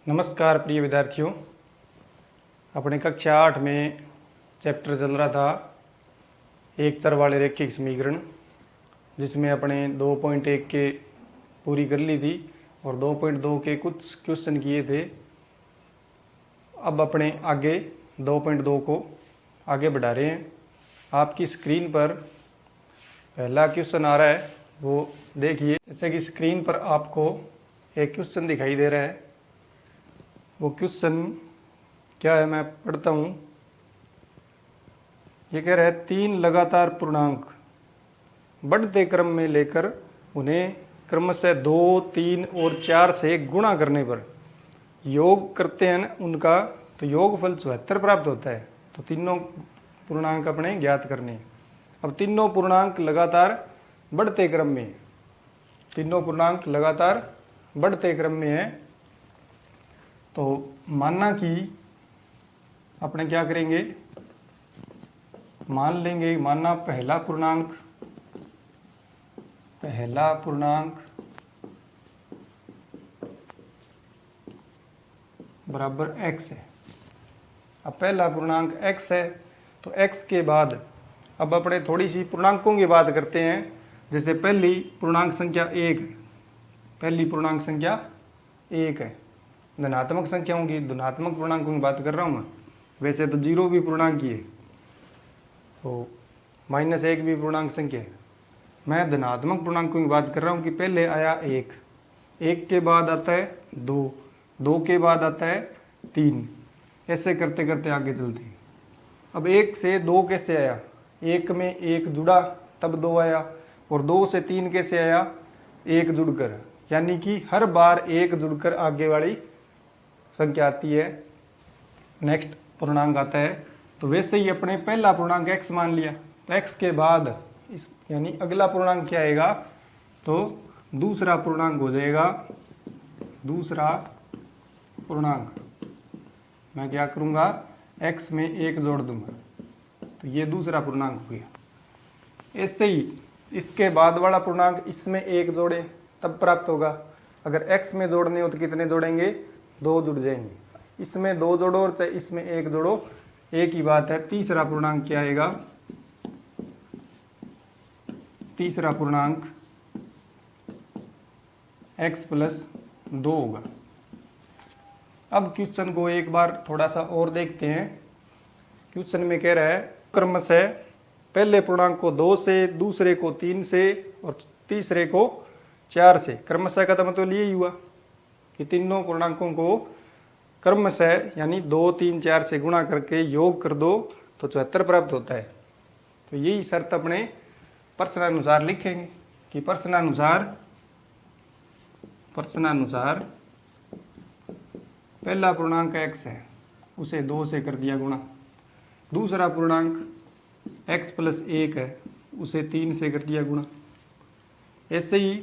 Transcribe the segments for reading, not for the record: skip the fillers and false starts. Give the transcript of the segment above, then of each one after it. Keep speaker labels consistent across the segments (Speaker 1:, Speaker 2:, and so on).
Speaker 1: नमस्कार प्रिय विद्यार्थियों। अपने कक्षा 8 में चैप्टर चल रहा था एक चर वाले रैखिक समीकरण, जिसमें अपने 2.1 के पूरी कर ली थी और 2.2 के कुछ क्वेश्चन किए थे। अब अपने आगे 2.2 को आगे बढ़ा रहे हैं। आपकी स्क्रीन पर पहला क्वेश्चन आ रहा है, वो देखिए। जैसे कि स्क्रीन पर आपको एक क्वेश्चन दिखाई दे रहा है। वो क्वेश्चन क्या है, मैं पढ़ता हूँ। ये कह रहा है 3 लगातार पूर्णांक बढ़ते क्रम में लेकर उन्हें क्रमशः 2, 3 और 4 से गुणा करने पर योग करते हैं उनका, तो योगफल 74 प्राप्त होता है। तो तीनों पूर्णांक अपने ज्ञात करने। अब तीनों पूर्णांक लगातार बढ़ते क्रम में, तीनों पूर्णांक लगातार बढ़ते क्रम में है। तो मानना कि अपने क्या करेंगे, मान लेंगे, मानना पहला पूर्णांक बराबर x है। अब पहला पूर्णांक x है, तो x के बाद अब अपने थोड़ी सी पूर्णांकों की बात करते हैं। जैसे पहली पूर्णांक संख्या 1 है, पहली पूर्णांक संख्या 1 है। धनात्मक संख्याओं की, धनात्मक पूर्णांकों की बात कर रहा हूँ मैं। वैसे तो 0 भी पूर्णांक ही है, तो -1 भी पूर्णांक संख्या है। मैं धनात्मक पूर्णांकों की बात कर रहा हूँ कि पहले आया 1, 1 के बाद आता है 2, 2 के बाद आता है 3, ऐसे करते करते आगे चलते हैं। अब 1 से 2 कैसे आया, 1 में 1 जुड़ा तब 2 आया, और 2 से 3 कैसे आया, 1 जुड़कर। यानी कि हर बार 1 जुड़कर आगे वाली संख्या आती है, नेक्स्ट पूर्णांक आता है। तो वैसे ही अपने पहला पूर्णांक x मान लिया, तो x के बाद इस यानी अगला पूर्णांक क्या आएगा, तो दूसरा पूर्णांक हो जाएगा। दूसरा पूर्णांक मैं क्या करूँगा, x में 1 जोड़ दूंगा, तो ये दूसरा पूर्णांक हो गया। ऐसे ही इसके बाद वाला पूर्णांक इसमें 1 जोड़े तब प्राप्त होगा। अगर x में जोड़ने हो तो कितने जोड़ेंगे, 2 जुड़ जाएंगे। इसमें 2 जोड़ो और चाहे इसमें 1 जोड़ो, एक ही बात है। तीसरा पूर्णांक क्या आएगा, तीसरा पूर्णांक x प्लस 2 होगा। अब क्वेश्चन को एक बार थोड़ा सा और देखते हैं। क्वेश्चन में कह रहा है क्रमशः पहले पूर्णांक को 2 से, दूसरे को 3 से और तीसरे को 4 से। क्रमशः का मतलब ये ही हुआ कि तीनों पूर्णांकों को क्रमशः यानी 2, 3, 4 से गुणा करके योग कर दो तो 74 प्राप्त होता है। तो यही शर्त अपने प्रश्नानुसार लिखेंगे कि प्रश्नानुसार पहला पूर्णांक x है, उसे 2 से कर दिया गुणा। दूसरा पूर्णांक x प्लस 1 है, उसे 3 से कर दिया गुणा। ऐसे ही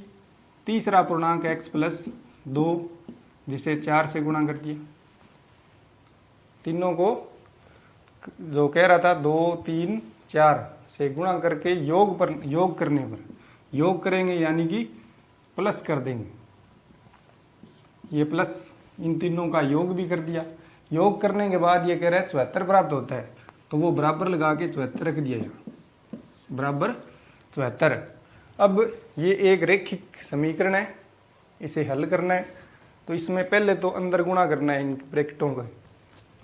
Speaker 1: तीसरा पूर्णांक x प्लस 2, जिसे 4 से गुणा कर दिया। तीनों को जो कह रहा था 2, 3, 4 से गुणा करके योग करने पर योग करेंगे, यानी कि प्लस कर देंगे। ये प्लस इन तीनों का योग भी कर दिया। योग करने के बाद ये कह रहा है 74 प्राप्त होता है, तो वो बराबर लगा के 74 रख दिया यहाँ, बराबर 74। अब ये एक रैखिक समीकरण है, इसे हल करना है। तो इसमें पहले तो अंदर गुणा करना है इन ब्रैकेटों का।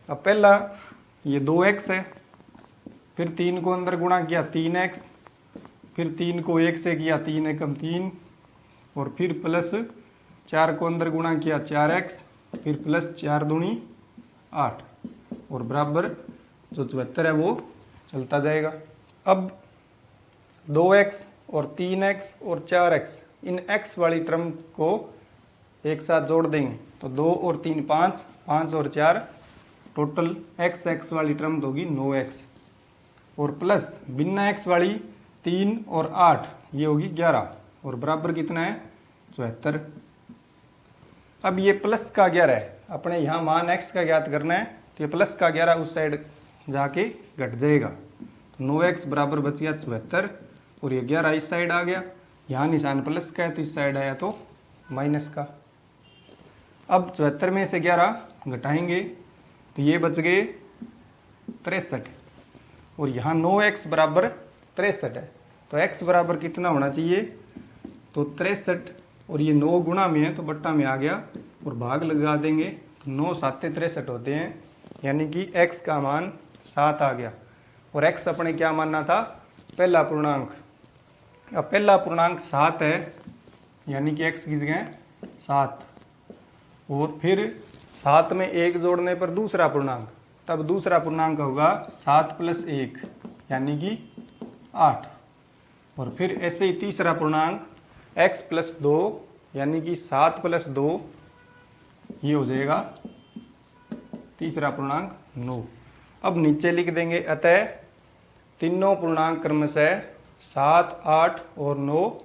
Speaker 1: अब पहला ये 2x है, फिर 3 को अंदर गुणा किया 3x, फिर 3 को 1 से किया 3 एकम 3, और फिर प्लस 4 को अंदर गुणा किया 4x, फिर प्लस 4 दूनी 8, और बराबर जो 74 है वो चलता जाएगा। अब 2x और 3x और 4x, इन x वाली टर्म को एक साथ जोड़ देंगे, तो 2 और 3 5, 5 और 4 टोटल x वाली टर्म होगी 9x, और प्लस बिना x वाली 3 और 8, ये होगी 11, और बराबर कितना है 74। अब ये प्लस का 11 है, अपने यहाँ मान x का ज्ञात करना है, तो ये प्लस का 11 उस साइड जाके घट जाएगा। 9x बराबर बच गया 74, और ये 11 इस साइड आ गया। यहाँ निशान प्लस का है तो इस साइड आया तो माइनस का। अब 74 में से 11 घटाएंगे तो ये बच गए 63 और यहाँ 9x बराबर 63 है तो x बराबर कितना होना चाहिए, तो 63 और ये 9 गुणा में है तो बट्टा में आ गया और भाग लगा देंगे तो 9 7 63 होते हैं, यानी कि x का मान 7 आ गया। और x अपने क्या मानना था, पहला पूर्णांक। अब पहला पूर्णांक 7 है यानी कि x की जगह 7 और फिर 7 में 1 जोड़ने पर दूसरा पूर्णांक, तब दूसरा पूर्णांक होगा 7 + 1 यानी कि 8 और फिर ऐसे ही तीसरा पूर्णांक x + 2 यानी कि 7 + 2 ये हो जाएगा तीसरा पूर्णांक 9। अब नीचे लिख देंगे अतः तीनों पूर्णांक क्रमशः 7, 8 और 9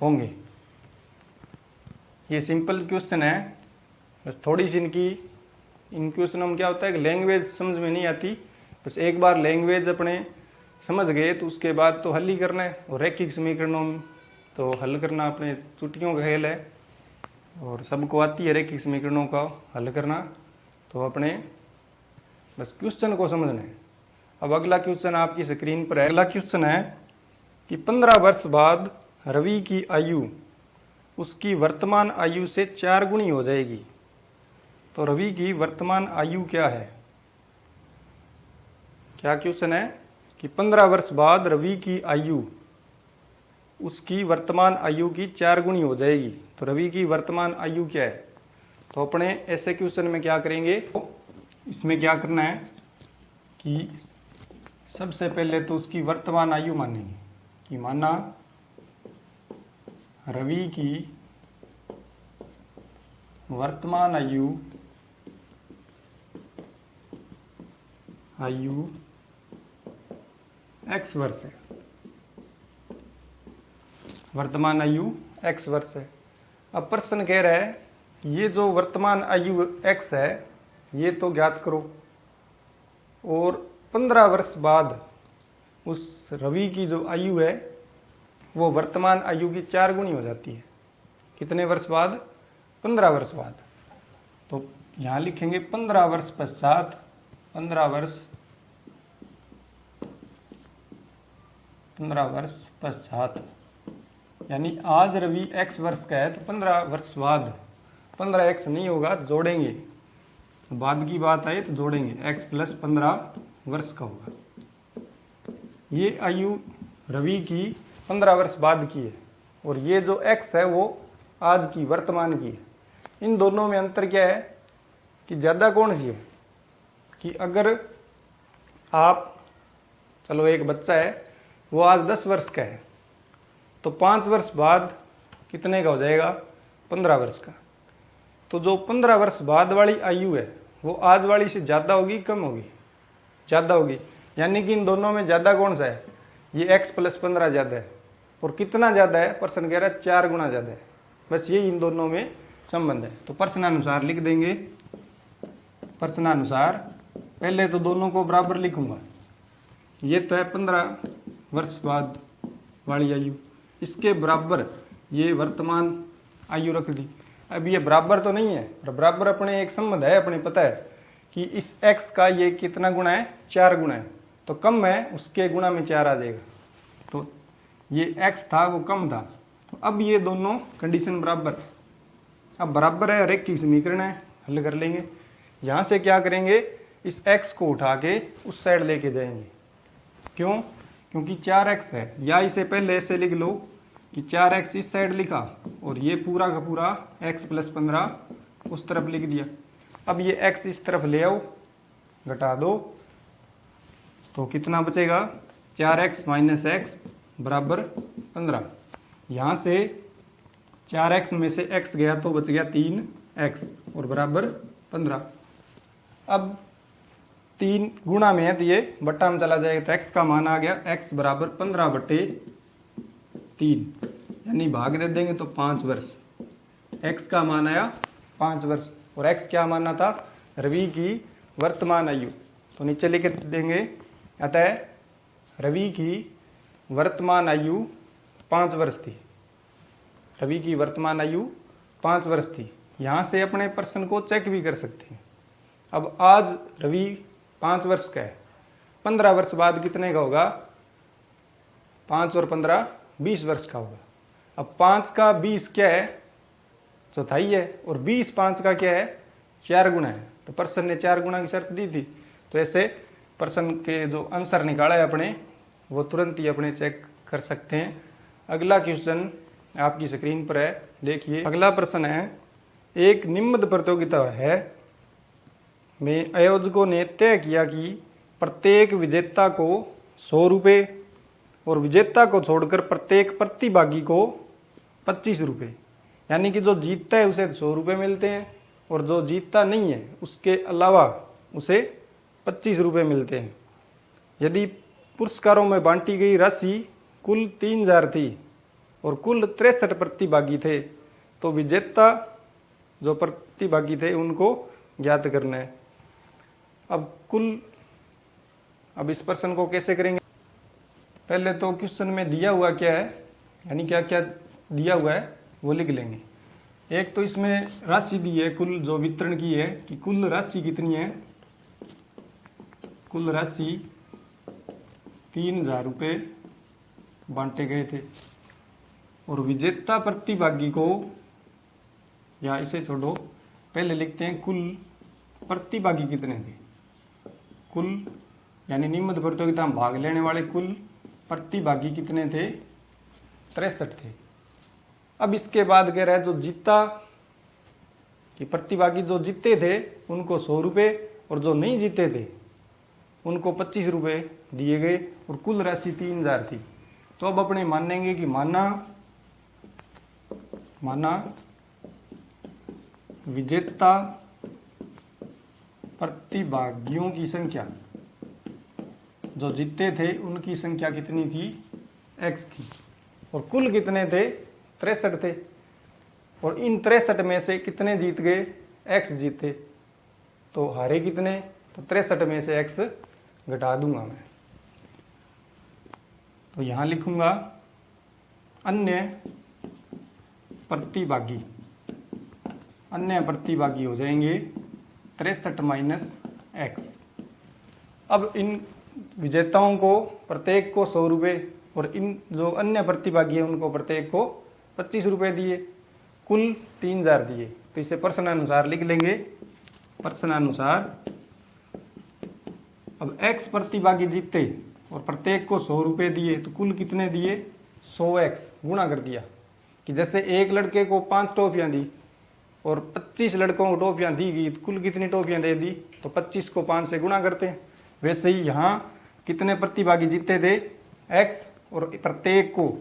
Speaker 1: होंगे। ये सिंपल क्वेश्चन है, बस थोड़ी सी इन क्वेश्चनों में क्या होता है कि लैंग्वेज समझ में नहीं आती, बस एक बार लैंग्वेज अपने समझ गए तो उसके बाद तो हल ही करना है। और रैखिक समीकरणों में तो हल करना अपने चुटकियों का खेल है और सबको आती है रैखिक समीकरणों का हल करना, तो अपने बस क्वेश्चन को समझना है। अब अगला क्वेश्चन आपकी स्क्रीन पर है। अगला क्वेश्चन है कि 15 वर्ष बाद रवि की आयु उसकी वर्तमान आयु से 4 गुनी हो जाएगी, तो रवि की वर्तमान आयु क्या है। क्या क्वेश्चन है कि 15 वर्ष बाद रवि की आयु उसकी वर्तमान आयु की 4 गुनी हो जाएगी, तो रवि की वर्तमान आयु क्या है। तो अपने ऐसे क्वेश्चन में क्या करेंगे, इसमें क्या करना है कि सबसे पहले तो उसकी वर्तमान आयु मानेंगे कि माना रवि की वर्तमान आयु x वर्ष है, वर्तमान आयु x वर्ष है। अब प्रश्न कह रहा है कि ये जो वर्तमान आयु x है ये तो ज्ञात करो और 15 वर्ष बाद उस रवि की जो आयु है वो वर्तमान आयु की 4 गुनी हो जाती है। कितने वर्ष बाद, 15 वर्ष बाद। तो यहाँ लिखेंगे 15 वर्ष पश्चात, 15 वर्ष पश्चात, यानी आज रवि x वर्ष का है तो 15 वर्ष बाद 15x नहीं होगा तो जोड़ेंगे, तो बाद की बात आए तो जोड़ेंगे, x + 15 वर्ष का होगा। ये आयु रवि की 15 वर्ष बाद की है और ये जो x है वो आज की वर्तमान की है। इन दोनों में अंतर क्या है कि ज़्यादा कौन सी है, कि अगर आप, चलो एक बच्चा है वो आज 10 वर्ष का है तो 5 वर्ष बाद कितने का हो जाएगा, 15 वर्ष का। तो जो 15 वर्ष बाद वाली आयु है वो आज वाली से ज़्यादा होगी कम होगी, ज़्यादा होगी, यानी कि इन दोनों में ज़्यादा कौन सा है, ये x + 15 ज़्यादा है। और कितना ज़्यादा है, प्रश्न कह रहा है 4 गुना ज़्यादा है, बस ये इन दोनों में संबंध है। तो प्रश्नानुसार लिख देंगे, प्रश्नानुसार पहले तो दोनों को बराबर लिखूंगा, ये तो है 15 वर्ष बाद वाली आयु, इसके बराबर ये वर्तमान आयु रख दी। अब ये बराबर तो नहीं है, बराबर अपने एक संबंध है, अपने पता है कि इस x का ये कितना गुना है, 4 गुना है, तो कम है उसके गुना में 4 आ जाएगा। तो ये x था वो कम था, तो अब ये दोनों कंडीशन बराबर, अब बराबर है, रैखिक समीकरण है, हल कर लेंगे। यहाँ से क्या करेंगे, इस x को उठा के उस साइड लेके जाएंगे। क्यों, क्योंकि 4x है, या इसे पहले ऐसे लिख लो कि 4x इस साइड लिखा और ये पूरा का पूरा x + 15 उस तरफ लिख दिया। अब ये x इस तरफ ले आओ, घटा दो, तो कितना बचेगा, 4x - x बराबर 15। यहाँ से 4x में से x गया तो बच गया 3x और बराबर 15। अब 3 गुणा में है तो ये बट्टा में चला जाएगा, तो x का मान आ गया x बराबर 15/3, यानी भाग दे देंगे तो 5 वर्ष। x का मान आया 5 वर्ष और x क्या मानना था, रवि की वर्तमान आयु, तो नीचे लिख देंगे अतः रवि की वर्तमान आयु 5 वर्ष थी, रवि की वर्तमान आयु 5 वर्ष थी, यहाँ से अपने प्रश्न को चेक भी कर सकते हैं। अब आज रवि 5 वर्ष का है, 15 वर्ष बाद कितने का होगा? 5 और 15 20 वर्ष का होगा। अब 5 का 20 क्या है? चौथाई है, और 20 5 का क्या है? 4 गुना है। तो प्रश्न ने 4 गुना की शर्त दी थी, तो ऐसे प्रश्न के जो आंसर निकाला है अपने, वो तुरंत ही अपने चेक कर सकते हैं। अगला क्वेश्चन आपकी स्क्रीन पर है, देखिए। अगला प्रश्न है, एक निम्न प्रतियोगिता है में आयोजकों ने तय किया कि प्रत्येक विजेता को 100 रुपये और विजेता को छोड़कर प्रत्येक प्रतिभागी को 25 रुपये, यानी कि जो जीतता है उसे 100 रुपये मिलते हैं और जो जीतता नहीं है उसके अलावा उसे 25 रुपये मिलते हैं। यदि पुरस्कारों में बांटी गई राशि कुल 3000 थी और कुल 63 प्रतिभागी थे, तो विजेता जो प्रतिभागी थे उनको ज्ञात करना है। अब इस प्रश्न को कैसे करेंगे? पहले तो क्वेश्चन में दिया हुआ क्या है, यानी क्या क्या दिया हुआ है वो लिख लेंगे। एक तो इसमें राशि दी है, कुल जो वितरण की है, कि कुल राशि कितनी है? कुल राशि 3000 रुपये बांटे गए थे, और विजेता प्रतिभागी को, या इसे छोड़ो, पहले लिखते हैं कुल प्रतिभागी कितने थे। कुल यानी निम्न प्रतियोगिता में भाग लेने वाले कुल प्रतिभागी कितने थे? 63 थे। अब इसके बाद कह रहा है जो जीता, कि प्रतिभागी जो जीते थे उनको 100 रुपये और जो नहीं जीते थे उनको 25 रुपये दिए गए, और कुल राशि 3000 थी। तो अब अपने मानेंगे कि माना विजेता प्रतिभागियों की संख्या, जो जीते थे उनकी संख्या कितनी थी? x थी, और कुल कितने थे? 63 थे, और इन 63 में से कितने जीत गए? x जीते। तो हारे कितने? तो 63 में से x घटा दूंगा मैं, तो यहां लिखूंगा अन्य प्रतिभागी। अन्य प्रतिभागी हो जाएंगे 63 माइनस x। अब इन विजेताओं को प्रत्येक को 100 रुपये और इन जो अन्य प्रतिभागी हैं उनको प्रत्येक को 25 रुपये दिए, कुल 3000 दिए। तो इसे प्रश्नानुसार लिख लेंगे। प्रश्नानुसार अब x प्रतिभागी जीते और प्रत्येक को 100 रुपये दिए, तो कुल कितने दिए? 100x गुणा कर दिया, कि जैसे एक लड़के को 5 टॉफियाँ दी और 25 लड़कों को टॉफियाँ दी गई, तो कुल कितनी टॉफियाँ दे दी? तो 25 को 5 से गुणा करते हैं। वैसे ही यहाँ कितने प्रतिभागी जीते थे? x, और प्रत्येक को,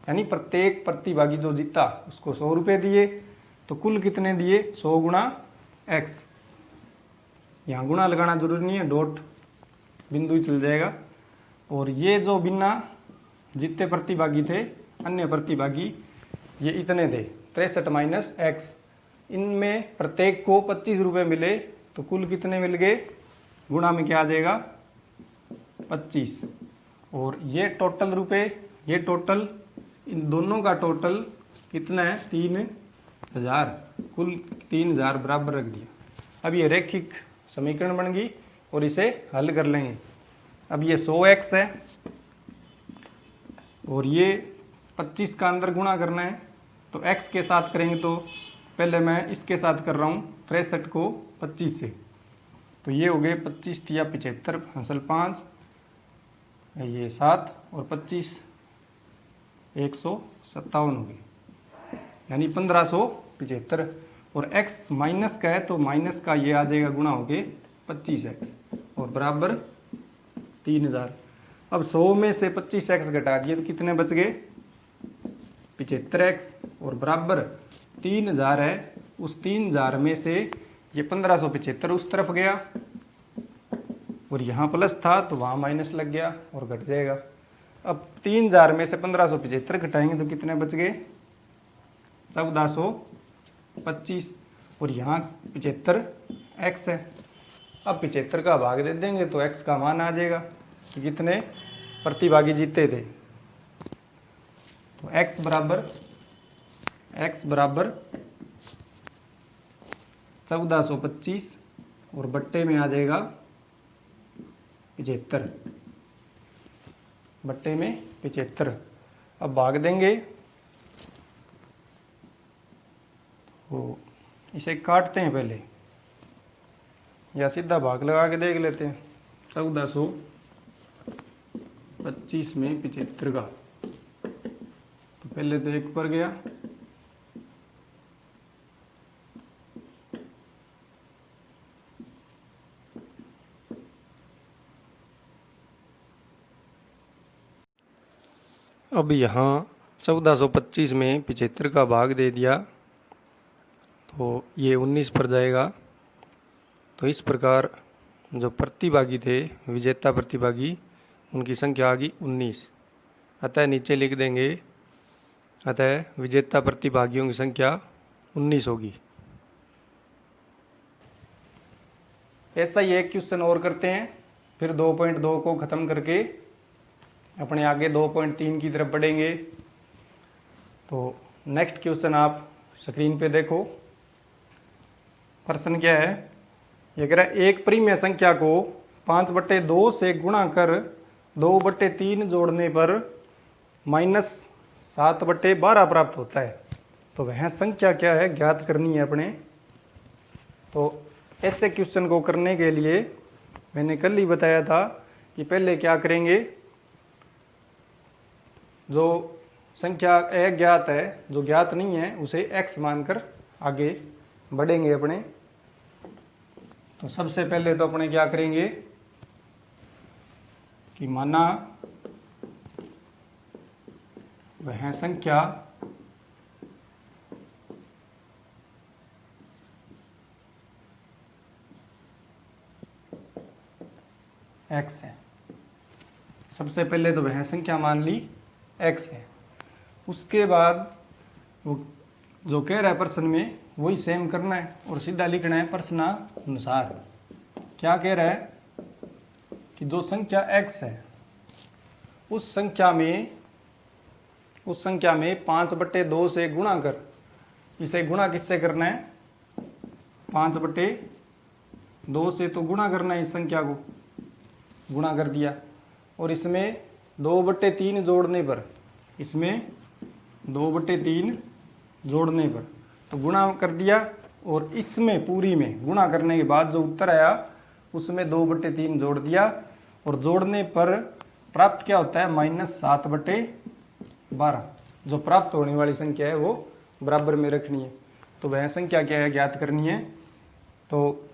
Speaker 1: यानी प्रत्येक प्रतिभागी जो जीता उसको 100 रुपये दिए, तो कुल कितने दिए? 100 गुणा x। यहाँ गुणा लगाना जरूरी नहीं है, डॉट बिंदु ही चल जाएगा। और ये जो बिना जीते प्रतिभागी थे, अन्य प्रतिभागी, ये इतने थे 63 माइनस x। इनमें प्रत्येक को 25 रुपये मिले, तो कुल कितने मिल गए? गुणा में क्या आ जाएगा? 25। और ये टोटल रुपये, ये टोटल, इन दोनों का टोटल कितना है? 3000। कुल 3000 बराबर रख दिया। अब ये रैखिक समीकरण बन गई और इसे हल कर लेंगे। अब ये 100x है और ये 25 का अंदर गुणा करना है, तो x के साथ करेंगे। तो पहले मैं इसके साथ कर रहा हूँ 63 को 25 से, तो ये हो गए 25 या 75 हासिल 5, ये 7 और 25 157 हो गए, यानी 1575। और x माइनस का है तो माइनस का ये आ जाएगा गुणा हो गए 25x और बराबर 3000। अब 100 में से 25x घटा दिए तो कितने बच गए? 75x और बराबर 3000 है। उस 3000 में से ये 1575 उस तरफ गया और यहाँ प्लस था तो वहाँ माइनस लग गया और घट जाएगा। अब 3000 में से 1575 घटाएंगे तो कितने बच गए? 1425 और यहाँ 75x है। अब 75 का भाग दे देंगे तो x का मान आ जाएगा कि कितने प्रतिभागी जीते थे। तो x बराबर 1425 और बट्टे में आ जाएगा 75, बट्टे में 75। अब भाग देंगे, तो इसे काटते हैं पहले या सीधा भाग लगा के देख लेते हैं। 1425 में 75 का, तो पहले तो एक पर गया, अब यहाँ 1425 में 75 का भाग दे दिया तो ये 19 पर जाएगा। तो इस प्रकार जो प्रतिभागी थे, विजेता प्रतिभागी, उनकी संख्या आ गई 19। अतः नीचे लिख देंगे, अतः विजेता प्रतिभागियों की संख्या 19 होगी। ऐसा ही एक क्वेश्चन और करते हैं, फिर 2.2 को ख़त्म करके अपने आगे 2.3 की तरफ बढ़ेंगे। तो नेक्स्ट क्वेश्चन आप स्क्रीन पे देखो। प्रश्न क्या है, ये कह रहा है एक परिमेय संख्या को 5/2 से गुणा कर 2/3 जोड़ने पर -7/12 प्राप्त होता है। तो वह संख्या क्या है, ज्ञात करनी है अपने। तो ऐसे क्वेश्चन को करने के लिए मैंने कल ही बताया था कि पहले क्या करेंगे, जो संख्या अज्ञात है, जो ज्ञात नहीं है, उसे x मानकर आगे बढ़ेंगे अपने। तो सबसे पहले तो अपने क्या करेंगे कि माना वह संख्या x है। सबसे पहले तो वह संख्या मान ली x है। उसके बाद वो जो कह रहा है प्रश्न में वही सेम करना है और सीधा लिखना है प्रश्नानुसार। क्या कह रहा है कि जो संख्या x है उस संख्या में 5/2 से गुणा कर, इसे गुणा किससे करना है, 5/2 से तो गुणा करना है, इस संख्या को गुणा कर दिया, और इसमें 2/3 जोड़ने पर, इसमें 2/3 जोड़ने पर तो गुणा कर दिया, और इसमें पूरी में गुणा करने के बाद जो उत्तर आया उसमें 2/3 जोड़ दिया, और जोड़ने पर प्राप्त क्या होता है, -7/12। जो प्राप्त होने वाली संख्या है वो बराबर में रखनी है। तो वह संख्या क्या है, ज्ञात करनी है। तो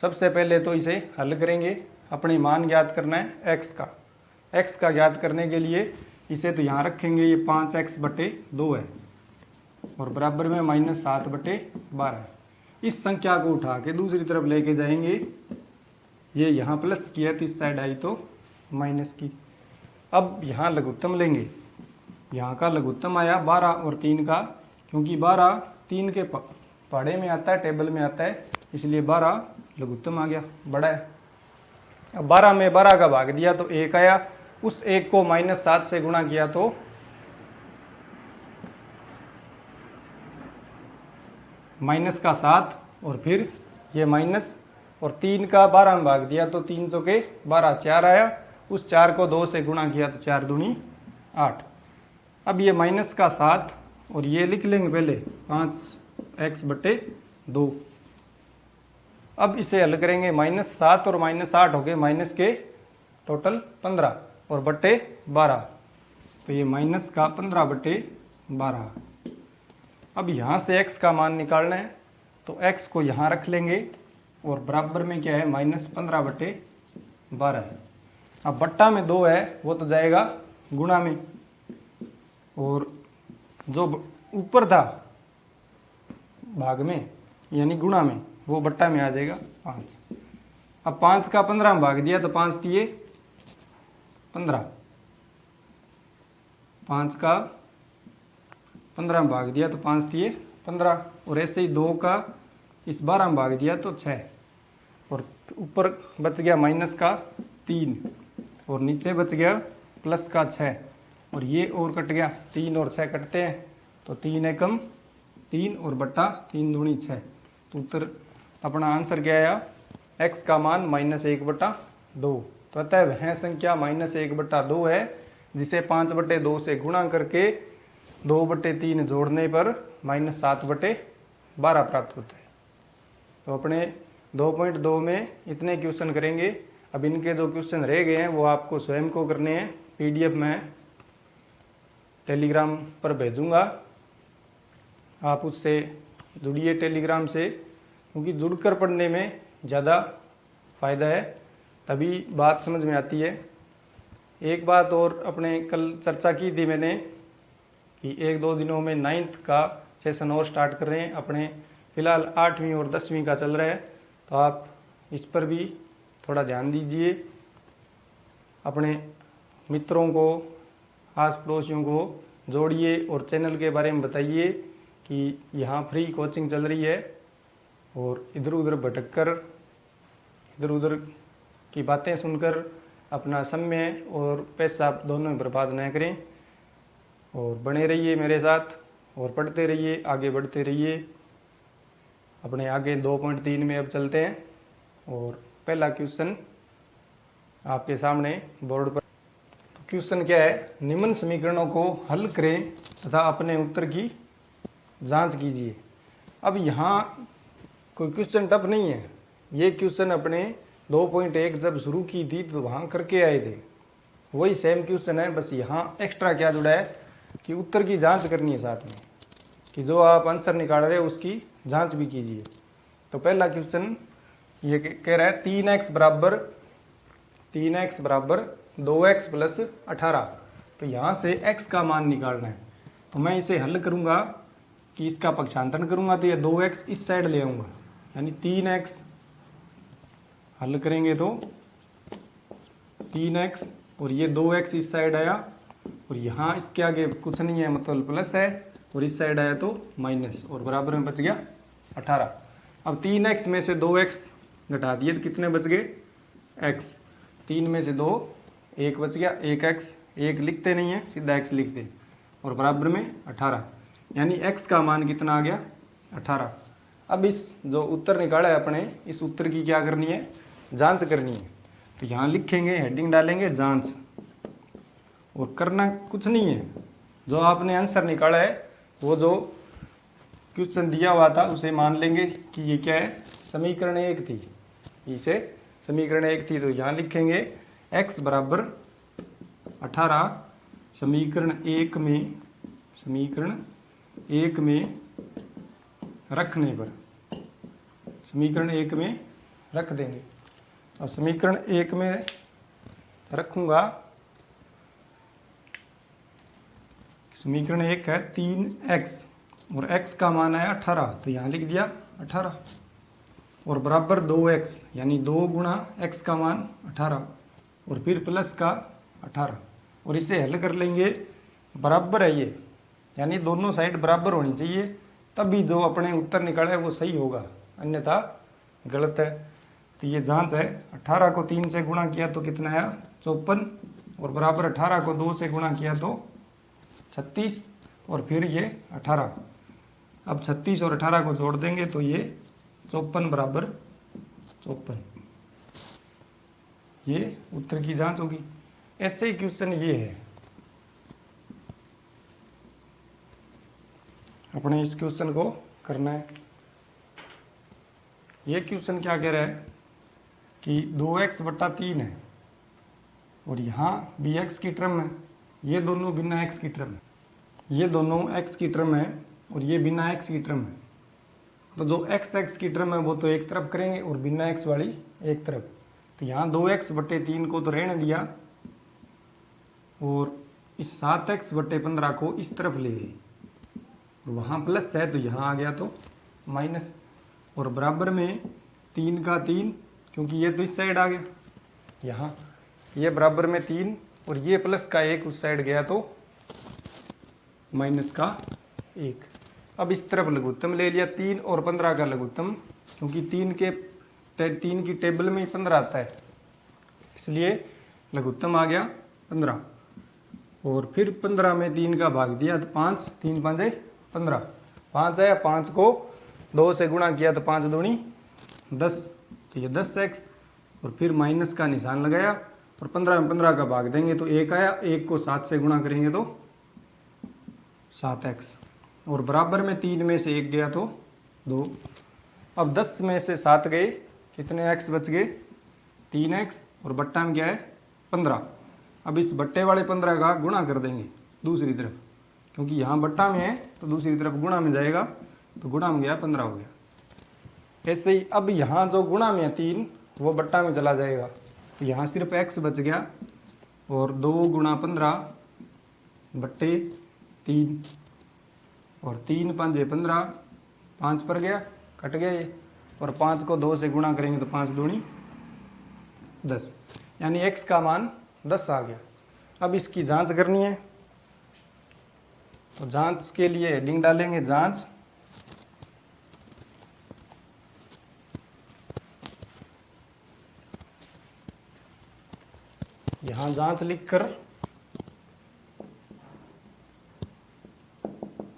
Speaker 1: सबसे पहले तो इसे हल करेंगे, अपने मान ज्ञात करना है x का। x का ज्ञात करने के लिए इसे तो यहाँ रखेंगे, ये 5x/2 है और बराबर में -7/12 है। इस संख्या को उठा के दूसरी तरफ लेके जाएंगे, ये यहाँ प्लस की है तो इस साइड आई तो माइनस की। अब यहाँ लघुत्तम लेंगे, यहाँ का लघुत्तम आया 12 और 3 का, क्योंकि 12 3 के पहाड़े में आता है, टेबल में आता है, इसलिए 12 लघुत्तम आ गया, बड़ा है। अब 12 में 12 का भाग दिया तो 1 आया, उस 1 को -7 से गुणा किया तो -7, और फिर ये माइनस, और 3 का 12 में भाग दिया तो 3 चौके 12, 4 आया, उस 4 को 2 से गुणा किया तो 4 दूनी 8। अब ये -7 और ये लिख लेंगे पहले 5x/2। अब इसे हल करेंगे, -7 और -8 हो गए माइनस के टोटल 15 और बट्टे 12, तो ये -15/12। अब यहाँ से x का मान निकालना है, तो x को यहाँ रख लेंगे और बराबर में क्या है, -15/12 है। अब बट्टा में 2 है वो तो जाएगा गुणा में, और जो ऊपर था भाग में यानी गुणा में वो बट्टा में आ जाएगा 5। अब 5 का 15 में भाग दिया तो 5 दिए 15, 5 का 15 में भाग दिया तो 5 दिए 15, और ऐसे ही 2 का इस 12 में भाग दिया तो 6, और ऊपर बच गया -3 और नीचे बच गया +6, और ये और कट गया, 3 और 6 कटते हैं तो 3 एकम 3 और बट्टा 3 दूनी 6, तो उत्तर अपना आंसर क्या आया, x का मान -1/2। तो अतः वह संख्या -1/2 है जिसे 5/2 से गुणा करके 2/3 जोड़ने पर -7/12 प्राप्त होता है। तो अपने 2.2 में इतने क्वेश्चन करेंगे। अब इनके जो क्वेश्चन रह गए हैं वो आपको स्वयं को करने हैं। PDF में टेलीग्राम पर भेजूंगा, आप उससे जुड़िए टेलीग्राम से, क्योंकि जुड़कर पढ़ने में ज़्यादा फ़ायदा है, तभी बात समझ में आती है। एक बात और अपने कल चर्चा की थी मैंने कि 1-2 दिनों में 9th का सेशन और स्टार्ट कर रहे हैं। अपने फ़िलहाल 8वीं और 10वीं का चल रहा है, तो आप इस पर भी थोड़ा ध्यान दीजिए। अपने मित्रों को, आस पड़ोसियों को जोड़िए और चैनल के बारे में बताइए कि यहाँ फ्री कोचिंग चल रही है, और इधर उधर भटककर, इधर उधर की बातें सुनकर अपना समय और पैसा दोनों में बर्बाद न करें, और बने रहिए मेरे साथ और पढ़ते रहिए, आगे बढ़ते रहिए। अपने आगे 2.3 में अब चलते हैं, और पहला क्वेश्चन आपके सामने बोर्ड पर। तो क्वेश्चन क्या है, निम्न समीकरणों को हल करें तथा अपने उत्तर की जांच कीजिए। अब यहाँ कोई क्वेश्चन टफ नहीं है, ये क्वेश्चन अपने 2.1 जब शुरू की थी तो वहाँ करके आए थे, वही सेम क्वेश्चन है। बस यहाँ एक्स्ट्रा क्या जुड़ा है कि उत्तर की जांच करनी है साथ में, कि जो आप आंसर निकाल रहे हो उसकी जांच भी कीजिए। तो पहला क्वेश्चन ये कह रहा है 3x बराबर 2x प्लस 18। तो यहाँ से x का मान निकालना है। तो मैं इसे हल करूँगा कि इसका पक्षांतरण करूँगा, तो ये 2x इस साइड ले आऊँगा, यानी 3x हल करेंगे तो 3x, और ये 2x इस साइड आया, और यहाँ इसके आगे कुछ नहीं है मतलब प्लस है, और इस साइड आया तो माइनस, और बराबर में बच गया 18। अब 3x में से 2x घटा दिए तो कितने बच गए, x। 3 में से 2 1 बच गया, 1x, 1 लिखते नहीं है सीधा x लिखते, और बराबर में 18, यानी x का मान कितना आ गया, 18। अब इस जो उत्तर निकाला है अपने, इस उत्तर की क्या करनी है, जांच करनी है। तो यहाँ लिखेंगे, हेडिंग डालेंगे जांच, और करना कुछ नहीं है। जो आपने आंसर निकाला है वो जो क्वेश्चन दिया हुआ था उसे मान लेंगे कि ये क्या है, समीकरण 1 थी, इसे समीकरण 1 थी। तो यहाँ लिखेंगे x बराबर 18 समीकरण 1 में रखने पर, समीकरण 1 में रख देंगे। अब समीकरण 1 में रखूँगा, समीकरण 1 है 3x और x का मान है 18, तो यहाँ लिख दिया 18, और बराबर 2x, यानी 2 गुणा x का मान 18, और फिर प्लस का 18, और इसे हल कर लेंगे। बराबर है ये, यानी दोनों साइड बराबर होनी चाहिए, तभी जो अपने उत्तर निकाला है वो सही होगा, अन्यथा गलत है। तो ये जांच है। 18 को 3 से गुणा किया तो कितना आया, 54, और बराबर 18 को 2 से गुणा किया तो 36, और फिर ये 18। अब 36 और 18 को जोड़ देंगे तो ये 54 बराबर 54, ये उत्तर की जांच होगी। ऐसे ही क्वेश्चन ये है, अपने इस क्वेश्चन को करना है। ये क्वेश्चन क्या कह रहा है कि 2x बटा 3 है, और यहाँ भी x की टर्म है, ये दोनों बिना x की टर्म है, ये दोनों x की टर्म है, और ये बिना x की टर्म है। तो जो x की टर्म है वो तो एक तरफ करेंगे, और बिना x वाली एक तरफ। तो यहाँ 2x बटे 3 को तो रहने दिया, और इस 7x बटे 15 को इस तरफ ले गए, वहाँ प्लस है तो यहाँ आ गया तो माइनस, और बराबर में 3 का 3, क्योंकि ये तो इस साइड आ गया, यहाँ ये बराबर में 3, और ये प्लस का 1 उस साइड गया तो माइनस का 1। अब इस तरफ लघुत्तम ले लिया, 3 और 15 का लघुत्तम, क्योंकि 3 की टेबल में ही 15 आता है, इसलिए लघुत्तम आ गया 15, और फिर 15 में 3 का भाग दिया तो 5, 3 5 15, 5 आया, 5 को 2 से गुणा किया तो 5 दूनी 10, तो ये 10x और फिर माइनस का निशान लगाया और 15 में 15 का भाग देंगे तो 1 आया, 1 को 7 से गुणा करेंगे तो 7x और बराबर में 3 में से 1 गया तो 2। अब 10 में से 7 गए, कितने x बच गए? 3x और बट्टा में क्या है? 15। अब इस बट्टे वाले 15 का गुणा कर देंगे दूसरी तरफ, क्योंकि यहाँ बट्टा में है तो दूसरी तरफ गुणा में जाएगा, तो गुणा में गया 15 हो गया। ऐसे ही अब यहाँ जो गुणा में है 3 वो बट्टा में चला जाएगा, तो यहाँ सिर्फ x बच गया और 2 गुणा 15 बट्टे 3 और 3 5 15, 5 पर गया, कट गया ये, और 5 को 2 से गुणा करेंगे तो 5 दूनी 10, यानी x का मान 10 आ गया। अब इसकी जांच करनी है, तो जांच के लिए हेडिंग डालेंगे जांच। यहाँ जांच लिखकर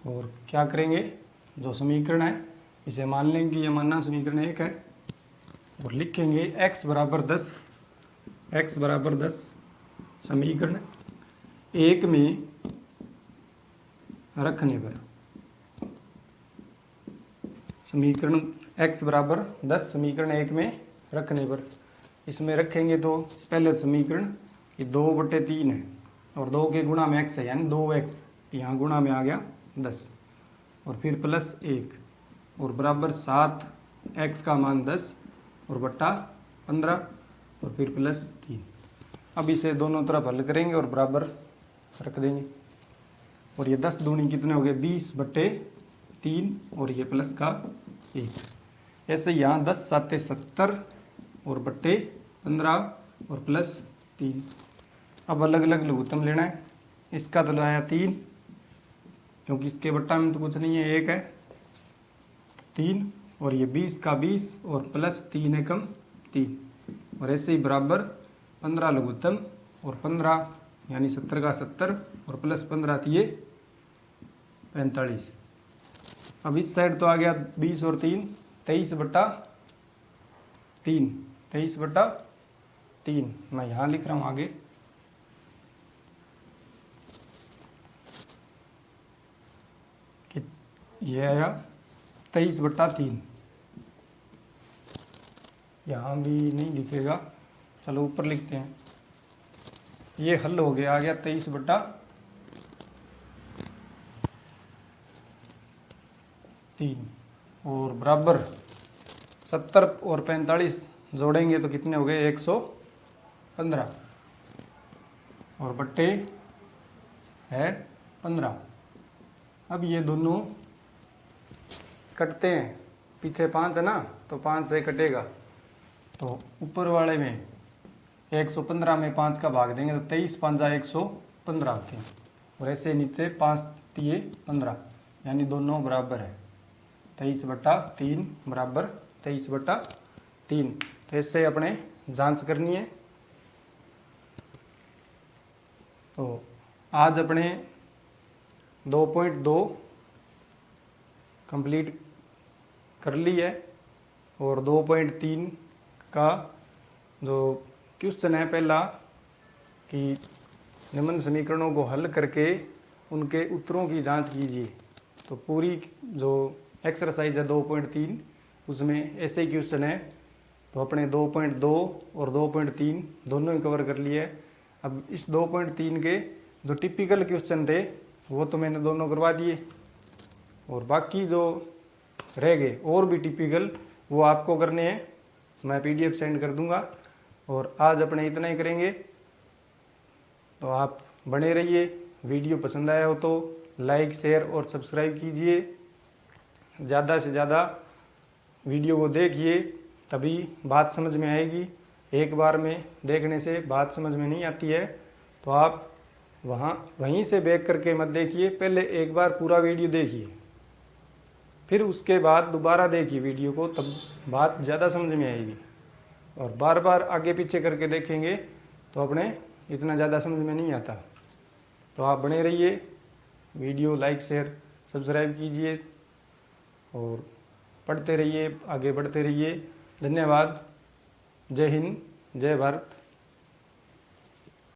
Speaker 1: और क्या करेंगे, जो समीकरण है इसे मान लेंगे कि यह मानना समीकरण 1 है और लिखेंगे x बराबर 10 समीकरण 1 में रखने पर, समीकरण x बराबर 10 समीकरण 1 में रखने पर, इसमें रखेंगे तो पहले समीकरण ये 2/3 है और 2 के गुणा में x है यानी 2x, यहाँ गुणा में आ गया 10 और फिर प्लस 1 और बराबर 7x का मान 10 और बट्टा 15 और फिर प्लस 3। अब इसे दोनों तरफ हल करेंगे और बराबर रख देंगे और ये 10 दूनी कितने हो गए? 20/3 और ये प्लस का 1। ऐसे यहाँ 10 7 70 और बट्टे 15 और प्लस 3। अब अलग अलग लघुत्तम लेना है। इसका तो आया 3, क्योंकि इसके बट्टा में तो कुछ नहीं है, 1 है 3 और ये 20 का 20 और प्लस 3 एकम 3 और ऐसे ही बराबर 15 लघुत्तम और 15 यानी 70 का 70 और प्लस 15 थी 45। अब इस साइड तो आ गया 20 और 3 23/3 मैं यहाँ लिख रहा हूँ आगे। कि ये आया 23/3, यहाँ भी नहीं लिखेगा, चलो ऊपर लिखते हैं। ये हल हो गया, आ गया 23/3 और बराबर 70 और 45 जोड़ेंगे तो कितने हो गए? 115 और बट्टे है 15। अब ये दोनों कटते हैं, पीछे 5 है ना, तो 5 से कटेगा, तो ऊपर वाले में 115 में 5 का भाग देंगे तो 23 5 115 होते हैं और ऐसे नीचे 5 3 15 यानी दोनों बराबर है। 23/3 बराबर 23/3। तो इससे अपने जांच करनी है। तो आज अपने 2.2 कंप्लीट कर ली है और 2.3 का जो क्वेश्चन है पहला कि निम्न समीकरणों को हल करके उनके उत्तरों की जांच कीजिए। तो पूरी जो एक्सरसाइज है 2.3 उसमें ऐसे ही क्वेश्चन है, तो अपने 2.2 और 2.3 दोनों ही कवर कर लिए। अब इस 2.3 के जो टिपिकल क्वेश्चन थे वो तो मैंने दोनों करवा दिए और बाकी जो रह गए और भी टिपिकल वो आपको करने हैं, मैं PDF सेंड कर दूंगा। और आज अपने इतना ही करेंगे, तो आप बने रहिए। वीडियो पसंद आया हो तो लाइक शेयर और सब्सक्राइब कीजिए। ज़्यादा से ज़्यादा वीडियो को देखिए, तभी बात समझ में आएगी। एक बार में देखने से बात समझ में नहीं आती है, तो आप वहीं से बैक करके मत देखिए, पहले एक बार पूरा वीडियो देखिए, फिर उसके बाद दोबारा देखिए वीडियो को, तब बात ज़्यादा समझ में आएगी। और बार बार आगे पीछे करके देखेंगे तो अपने इतना ज़्यादा समझ में नहीं आता। तो आप बने रहिए, वीडियो लाइक शेयर सब्सक्राइब कीजिए और पढ़ते रहिए, आगे बढ़ते रहिए। धन्यवाद। जय हिंद, जय भारत।